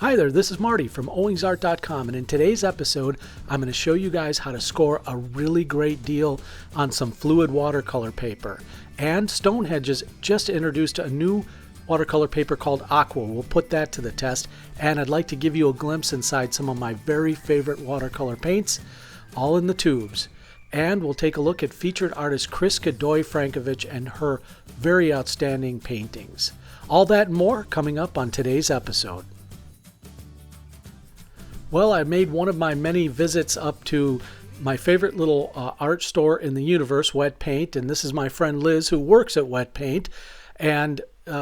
Hi there, this is Marty from owingsart.com, and in today's episode I'm going to show you guys how to score a really great deal on some fluid watercolor paper. And Stonehenge has just introduced a new watercolor paper called Aqua. We'll put that to the test, and I'd like to give you a glimpse inside some of my very favorite watercolor paints, all in the tubes. And we'll take a look at featured artist Cris Godoy Franchevich and her very outstanding paintings. All that and more coming up on today's episode. Well, I made one of my many visits up to my favorite little art store in the universe, Wet Paint, and this is my friend Liz who works at Wet Paint, and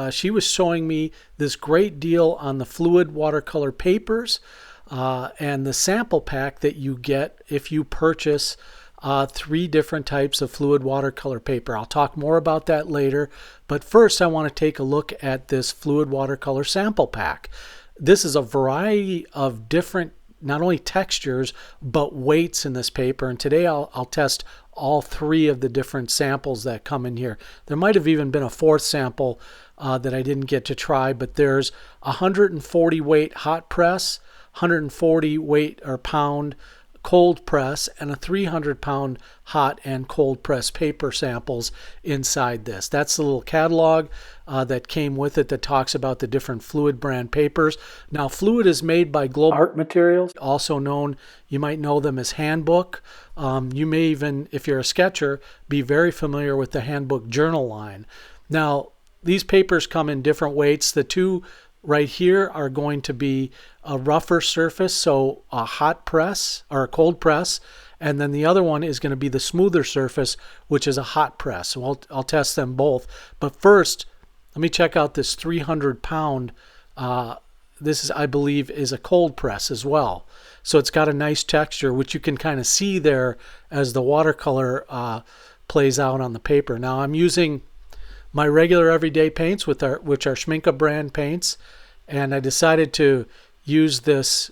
she was showing me this great deal on the fluid watercolor papers and the sample pack that you get if you purchase 3 different types of fluid watercolor paper. I'll talk more about that later, but first I want to take a look at this fluid watercolor sample pack. This is a variety of different not only textures but weights in this paper, and today I'll test all 3 of the different samples that come in here. There might have even been a 4th sample that I didn't get to try, but there's 140 weight hot press, 140 weight or pound cold press, and a 300 pound hot and cold press paper samples inside this. That's the little catalog that came with it that talks about the different Fluid brand papers. Now, Fluid is made by Global Art Materials, also known, you might know them as Handbook. You may even, if you're a sketcher, be very familiar with the Handbook journal line. Now, these papers come in different weights. The 2 right here are going to be a rougher surface, so a hot press or a cold press, and then the other one is going to be the smoother surface, which is a hot press. So I'll test them both. But first, let me check out this 300 pound. This is, I believe, is a cold press as well. So it's got a nice texture, which you can kind of see there as the watercolor plays out on the paper. Now I'm using my regular everyday paints, which are Schmincke brand paints, and I decided to use this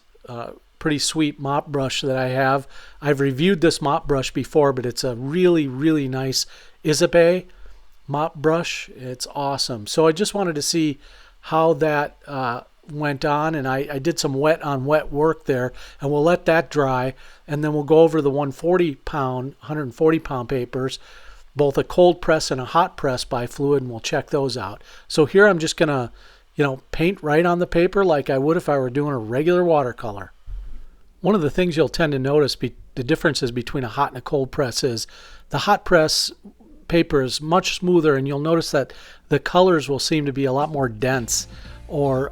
pretty sweet mop brush that I have. I've reviewed this mop brush before, but it's a really, really nice Isabe mop brush. It's awesome. So I just wanted to see how that went on, and I did some wet on wet work there, and we'll let that dry, and then we'll go over the 140 pound papers, both a cold press and a hot press by Fluid, and we'll check those out. So here I'm just gonna, paint right on the paper like I would if I were doing a regular watercolor. One of the things you'll tend to notice the differences between a hot and a cold press is the hot press paper is much smoother, and you'll notice that the colors will seem to be a lot more dense or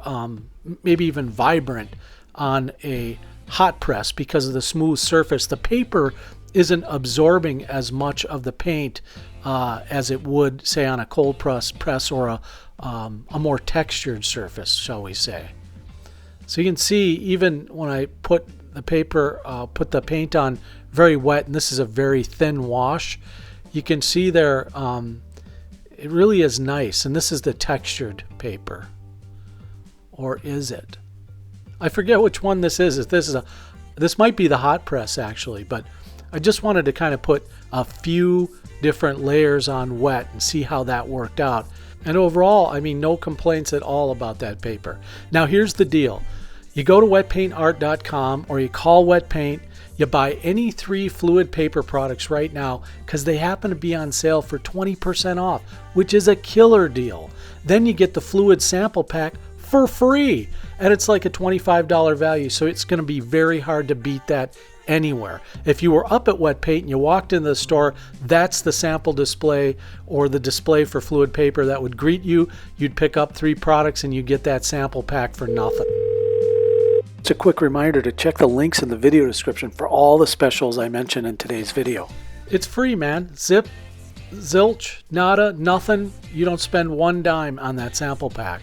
maybe even vibrant on a hot press because of the smooth surface. The paper isn't absorbing as much of the paint as it would, say, on a cold press or a more textured surface, shall we say. So you can see even when I put the paint on very wet, and this is a very thin wash, you can see there it really is nice. And this is the textured paper, or is it? I forget which one this is. This might be the hot press actually, but I just wanted to kind of put a few different layers on wet and see how that worked out. And overall, I mean, no complaints at all about that paper. Now here's the deal. You go to wetpaintart.com or you call Wet Paint. You buy any 3 fluid paper products right now because they happen to be on sale for 20% off, which is a killer deal. Then you get the Fluid sample pack for free, and it's like a $25 value, so it's going to be very hard to beat that anywhere. If you were up at Wet Paint and you walked into the store, that's the sample display or the display for fluid paper that would greet you. You'd pick up 3 products and you get that sample pack for nothing. It's a quick reminder to check the links in the video description for all the specials I mentioned in today's video. It's free, man. Zip, zilch, nada, nothing. You don't spend 1 dime on that sample pack.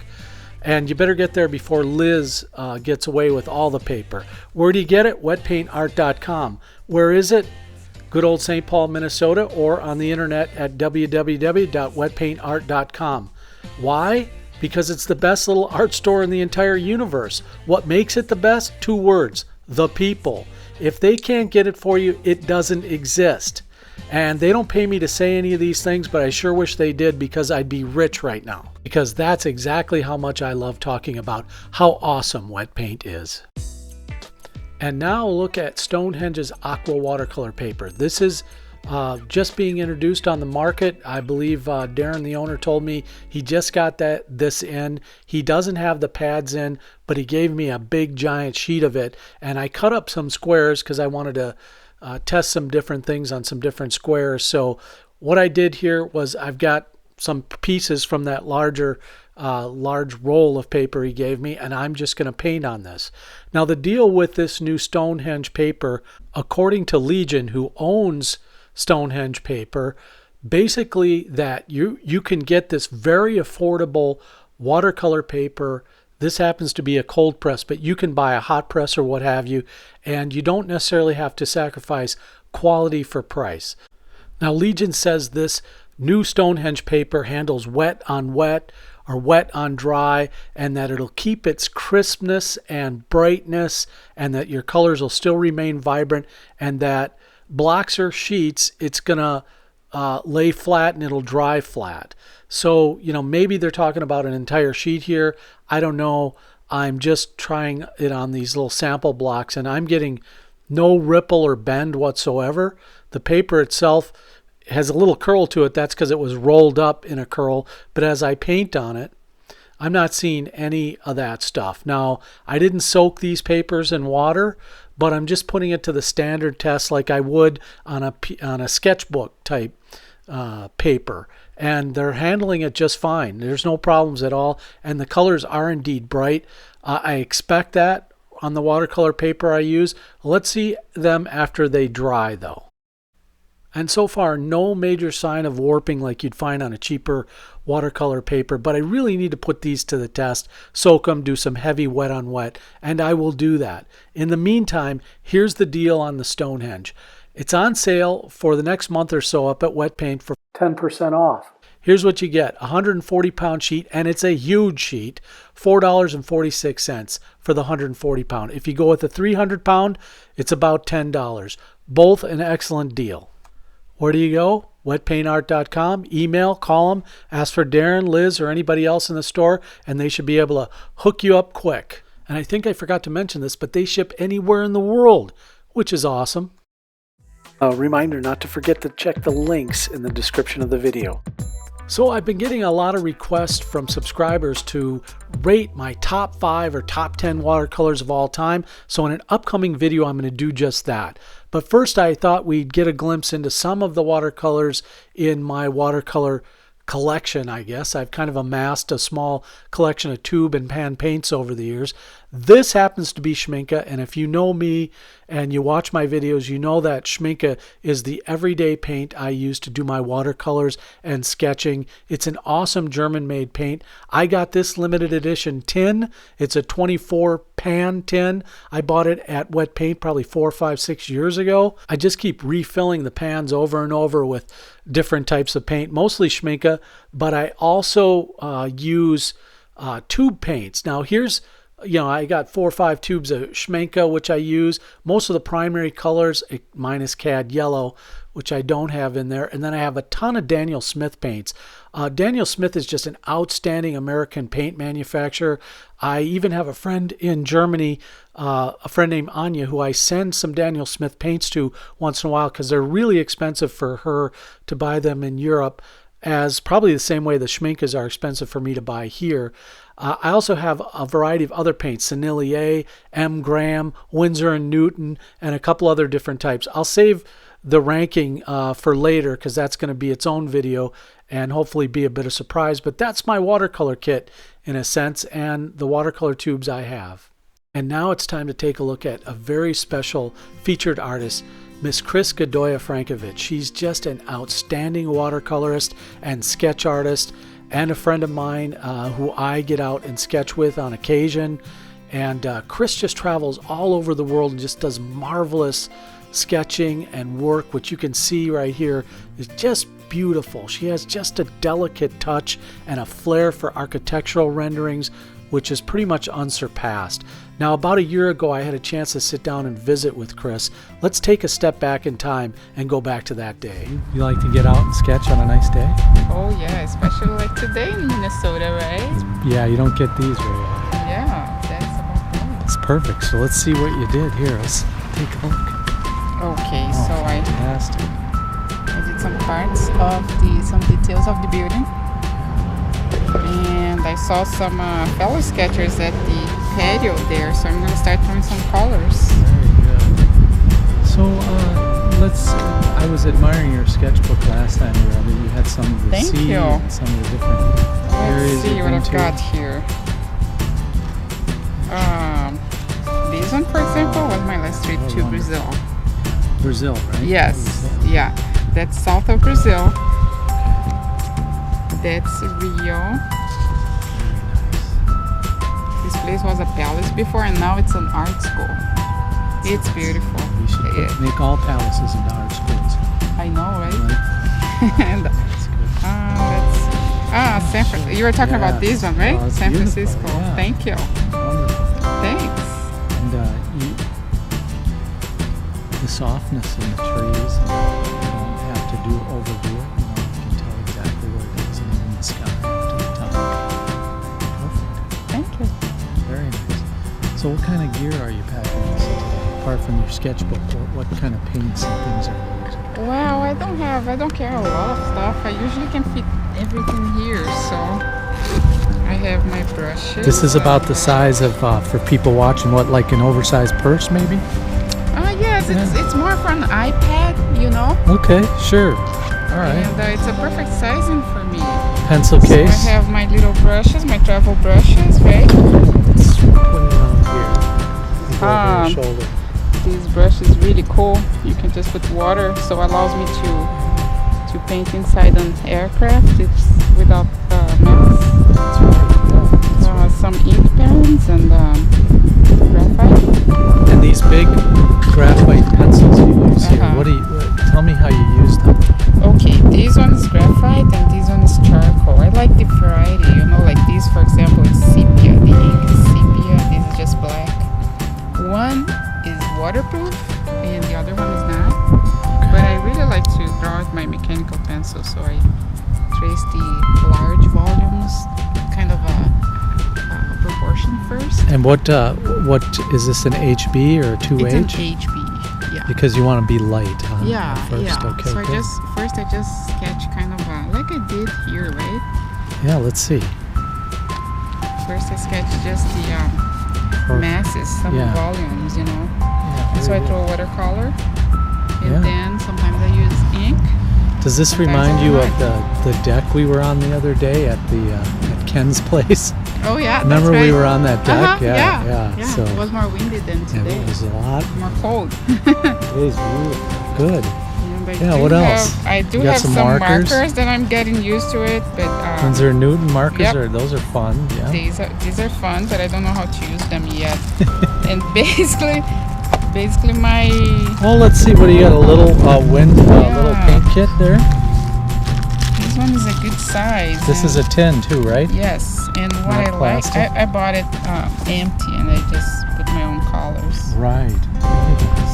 And you better get there before Liz gets away with all the paper. Where do you get it? Wetpaintart.com. Where is it? Good old St. Paul, Minnesota, or on the internet at www.wetpaintart.com. Why? Because it's the best little art store in the entire universe. What makes it the best? 2 words: the people. If they can't get it for you, it doesn't exist. And they don't pay me to say any of these things, but I sure wish they did, because I'd be rich right now. Because that's exactly how much I love talking about how awesome wet paint is. And now look at Stonehenge's Aqua watercolor paper. This is just being introduced on the market. I believe Darren, the owner, told me he just got this in. He doesn't have the pads in, but he gave me a big giant sheet of it, and I cut up some squares because I wanted to test some different things on some different squares. So what I did here was I've got some pieces from that large roll of paper he gave me, and I'm just going to paint on this. Now the deal with this new Stonehenge paper, according to Legion, who owns Stonehenge Paper, basically that you can get this very affordable watercolor paper. This happens to be a cold press, but you can buy a hot press or what have you, and you don't necessarily have to sacrifice quality for price. Now Legion says this new Stonehenge paper handles wet on wet or wet on dry, and that it'll keep its crispness and brightness, and that your colors will still remain vibrant, and that blocks or sheets, it's gonna lay flat and it'll dry flat. So, you know, maybe they're talking about an entire sheet here. I don't know. I'm just trying it on these little sample blocks, and I'm getting no ripple or bend whatsoever. The paper itself has a little curl to it. That's because it was rolled up in a curl. But as I paint on it, I'm not seeing any of that stuff. Now, I didn't soak these papers in water, but I'm just putting it to the standard test like I would on a sketchbook type paper. And they're handling it just fine. There's no problems at all. And the colors are indeed bright. I expect that on the watercolor paper I use. Let's see them after they dry though. And so far, no major sign of warping like you'd find on a cheaper watercolor paper, but I really need to put these to the test, soak them, do some heavy wet on wet, and I will do that. In the meantime, here's the deal on the Stonehenge. It's on sale for the next month or so up at Wet Paint for 10% off. Here's what you get, a 140-pound sheet, and it's a huge sheet, $4.46 for the 140-pound. If you go with the 300-pound, it's about $10. Both an excellent deal. Where do you go? Wetpaintart.com. Email, call them, ask for Darren, Liz, or anybody else in the store, and they should be able to hook you up quick. And I think I forgot to mention this, but they ship anywhere in the world, which is awesome. A reminder not to forget to check the links in the description of the video. So I've been getting a lot of requests from subscribers to rate my top 5 or top 10 watercolors of all time. So in an upcoming video, I'm going to do just that. But first, I thought we'd get a glimpse into some of the watercolors in my watercolor collection, I guess. I've kind of amassed a small collection of tube and pan paints over the years. This happens to be Schmincke, and if you know me and you watch my videos, you know that Schmincke is the everyday paint I use to do my watercolors and sketching. It's an awesome German-made paint. I got this limited edition tin. It's a 24 pan tin. I bought it at Wet Paint probably 4, 5, 6 years ago. I just keep refilling the pans over and over with different types of paint, mostly Schmincke, but I also use tube paints. Now here's, I got 4 or 5 tubes of Schmincke, which I use. Most of the primary colors, minus cad yellow, which I don't have in there. And then I have a ton of Daniel Smith paints. Daniel Smith is just an outstanding American paint manufacturer. I even have a friend in Germany, a friend named Anya, who I send some Daniel Smith paints to once in a while because they're really expensive for her to buy them in Europe, as probably the same way the Schminckes are expensive for me to buy here. I also have a variety of other paints, Sennelier, M. Graham, Winsor & Newton, and a couple other different types. I'll save the ranking for later because that's going to be its own video and hopefully be a bit of surprise. But that's my watercolor kit in a sense, and the watercolor tubes I have. And now it's time to take a look at a very special featured artist, Miss Cris Godoy of Franchevich. She's just an outstanding watercolorist and sketch artist, and a friend of mine who I get out and sketch with on occasion. And Cris just travels all over the world and just does marvelous sketching and work, which you can see right here is just beautiful. She has just a delicate touch and a flair for architectural renderings, which is pretty much unsurpassed. Now, about a year ago, I had a chance to sit down and visit with Cris. Let's take a step back in time and go back to that day. You like to get out and sketch on a nice day? Oh yeah, especially like today in Minnesota, right? Yeah, you don't get these very often. Yeah, that's about right. It's perfect. So let's see what you did here. Let's take a look. Okay, Oh, so fantastic. I did some parts of some details of the building, and I saw some fellow sketchers at the patio there, so I'm gonna start throwing some colors. Very good. So I was admiring your sketchbook last time you were over. You had some of the Thank sea you. and some of the different areas. Let's see you've what been I've to. got here. This one, for example, was my last trip to wonderful. Brazil. Brazil, right? Yes, Brazil. yeah, that's south of Brazil. That's Rio. This place was a palace before, and now it's an art school. It's beautiful. We should make all palaces into art schools. I know, right? Right? And That's good. San Francisco. You were talking about this one, right? Oh, it's San beautiful, Francisco. yeah. Thank you. Wonderful. Thanks. And the softness in the trees, and you don't have to overdo it. You can tell exactly where it is, and even the sky up to the top. Perfect. Thank you. Very nice. So what kind of gear are you packing this in today? Apart from your sketchbook, what kind of paints and things are you using? Well, I don't carry a lot of stuff. I usually can fit everything here, so I have my brushes. This is about the size of, for people watching, like an oversized purse maybe? Yes, it's more for an iPad, you know. Okay, sure. All right. And it's a perfect sizing for me. Pencil So case. I have my little brushes, my travel brushes, right? Let's put it on here. Go over your shoulder. This brush is really cool. You can just put water, so it allows me to paint inside an aircraft. It's without mess. That's right. Yeah. Some ink pens and graphite. And these big graphite pencils you use here. Uh-huh. Tell me how you use them. Okay, this one is graphite and this one is charcoal. I like the variety, you know, like this, for example, is sepia. The ink is sepia, this is just black. One is waterproof and the other one is not. But I really like to draw with my mechanical pencil, so I trace the large volumes, kind of a proportion first. And what is this, an HB or a 2H? It's an HB, yeah. Because you want to be light, huh? Yeah, First, yeah. okay. So good. I just sketch kind of like I did here, right? Yeah, let's see. First I sketch just the masses, some Yeah. volumes, you know. Yeah, And so I very throw watercolor, and Yeah. then sometimes I use ink. good. Does this sometimes remind I you of write. the deck we were on the other day at Ken's place? Oh yeah, Remember that's right. we were on that deck? Uh-huh, Yeah. yeah. So It was more windy than yeah, today. it was a lot. More cold. Today's beautiful. Good. And Yeah, what else? I do You got have some some markers? markers that I'm getting used to it, but Ones are Newton markers, Yep. those are fun. Yeah. these are fun, but I don't know how to use them yet. And basically my Well, let's see. What do you got? A little little Yeah. paint kit there. this one is a good size. This and- is a tin too, right? Yes, and what Not I like, plastic? I bought it empty, and I just put my own colors. Right.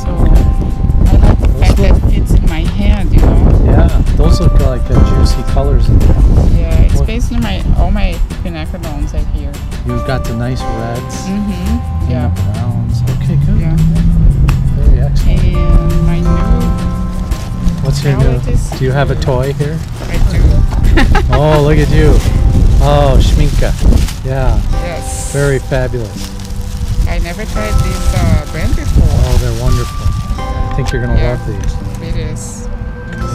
So I like the fact that it fits in my hand, you know. Yeah, those look like juicy colors in there. Yeah, it's What- basically all my quinacodones are here. You've got the nice reds. Mm-hmm. And Yeah. the browns. Okay, good. Yeah. Very excellent. And my new What's your new? palette is Do you have a toy here? I do. Oh, look at you. Oh, Schminka. Yeah, Yes. very fabulous. I never tried this brand before. Oh, they're wonderful. I think you're going to Yeah. love these. It is. So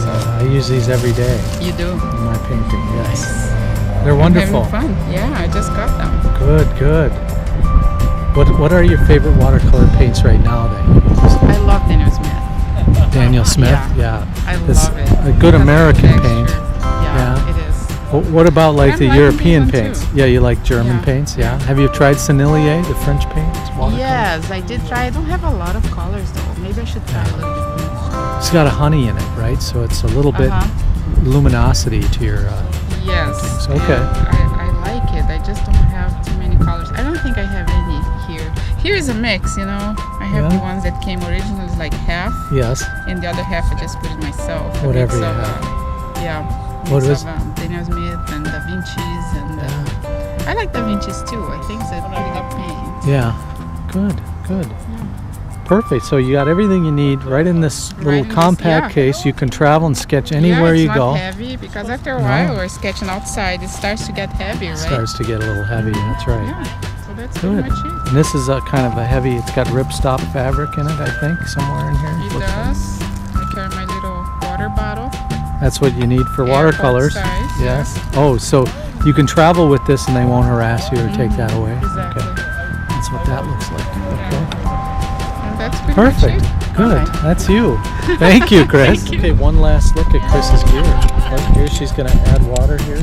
Yeah, I use these every day you do. in my painting, yes. Nice. They're wonderful. Having fun. Yeah, I just got them. Good, good. What are your favorite watercolor paints right now that you use? I love Daniel Smith. Daniel Smith? Yeah. I It's love it. a good Because of the American texture. paint. Yeah, Yeah. it is. What about like I'm the liking European these one paints? too. Yeah, you like German Yeah. paints? Yeah. Have you tried Sennelier, the French paints? Watercolor? Yes, I did try. I don't have a lot of colors though. Maybe I should try a little bit more. It's got a honey in it, right? So it's a little bit Uh-huh. luminosity to your. Yes. Okay. and I like it. I just don't have too many colors. think I have any here. Here is a mix, you know. I have the ones that came originally like half. Yes. And the other half I just put it myself. Whatever you have. What is? Daniel Smith and Da Vinci's and I like Da Vinci's too. I think it's a pretty good paint. Yeah. Good. Perfect. So you got everything you need right in this little compact case. You can travel and sketch anywhere you go. It's not heavy because after a while we're sketching outside. It starts to get heavy, right? It starts to get a little heavy. That's right. Yeah. So that's pretty much it. And this is a kind of a heavy. It's got ripstop fabric in it, I think, somewhere in here. It does. I carry my little water bottle. That's what you need for watercolors. Size, yes. Oh, so you can travel with this and they won't harass you or take that away. Exactly. Okay. That's what that looks like. Okay. That's pretty Perfect. much it. Good. Right. That's you. Thank you, Cris. Thank you. Okay, one last look at Chris's gear. Right here, she's going to add water here.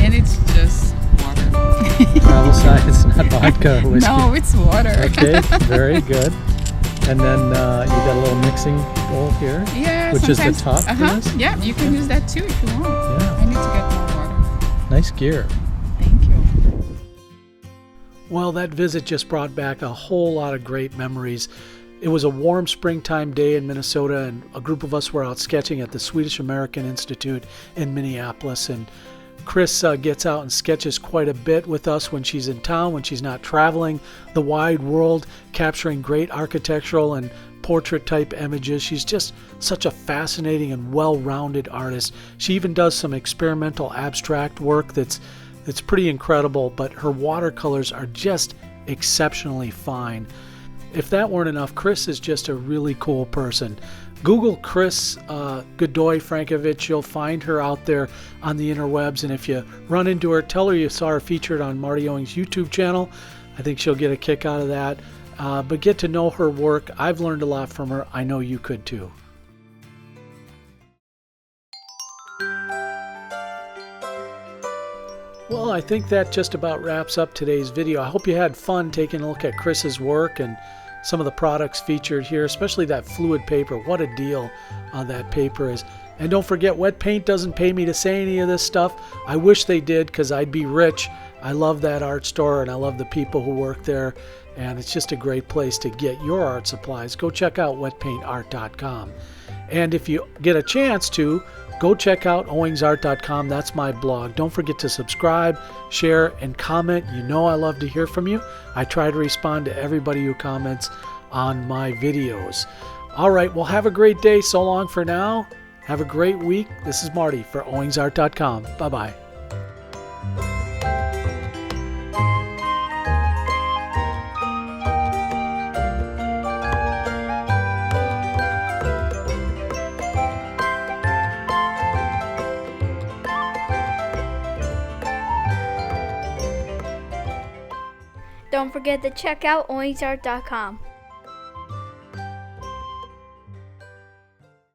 And it's just water. Travel size, not vodka or whiskey. No, it's water. Okay, very good. And then you got a little mixing bowl here, which is the top for this. Yeah, you can use that too if you want. Yeah. I need to get more water. Nice gear. Thank you. Well, that visit just brought back a whole lot of great memories. It was a warm springtime day in Minnesota, and a group of us were out sketching at the Swedish American Institute in Minneapolis. And Cris gets out and sketches quite a bit with us when she's in town, when she's not traveling the wide world, capturing great architectural and portrait type images. She's just such a fascinating and well-rounded artist. She even does some experimental abstract work that's pretty incredible, but her watercolors are just exceptionally fine. If that weren't enough, Cris is just a really cool person. Google Cris Godoy Franchevich. You'll find her out there on the interwebs, and if you run into her, tell her you saw her featured on Marty Owings' YouTube channel. I think she'll get a kick out of that. But get to know her work. I've learned a lot from her. I know you could too. Well, I think that just about wraps up today's video. I hope you had fun taking a look at Chris's work and some of the products featured here, especially that fluid paper. What a deal that paper is. And don't forget, wet paint doesn't pay me to say any of this stuff. I wish they did, because I'd be rich. I love that art store and I love the people who work there, and it's just a great place to get your art supplies. Go check out wetpaintart.com. And if you get a chance to, go check out owingsart.com. That's my blog. Don't forget to subscribe, share, and comment. You know I love to hear from you. I try to respond to everybody who comments on my videos. All right, well, have a great day. So long for now. Have a great week. This is Marty for owingsart.com. Bye-bye. Don't forget to check out owingsart.com.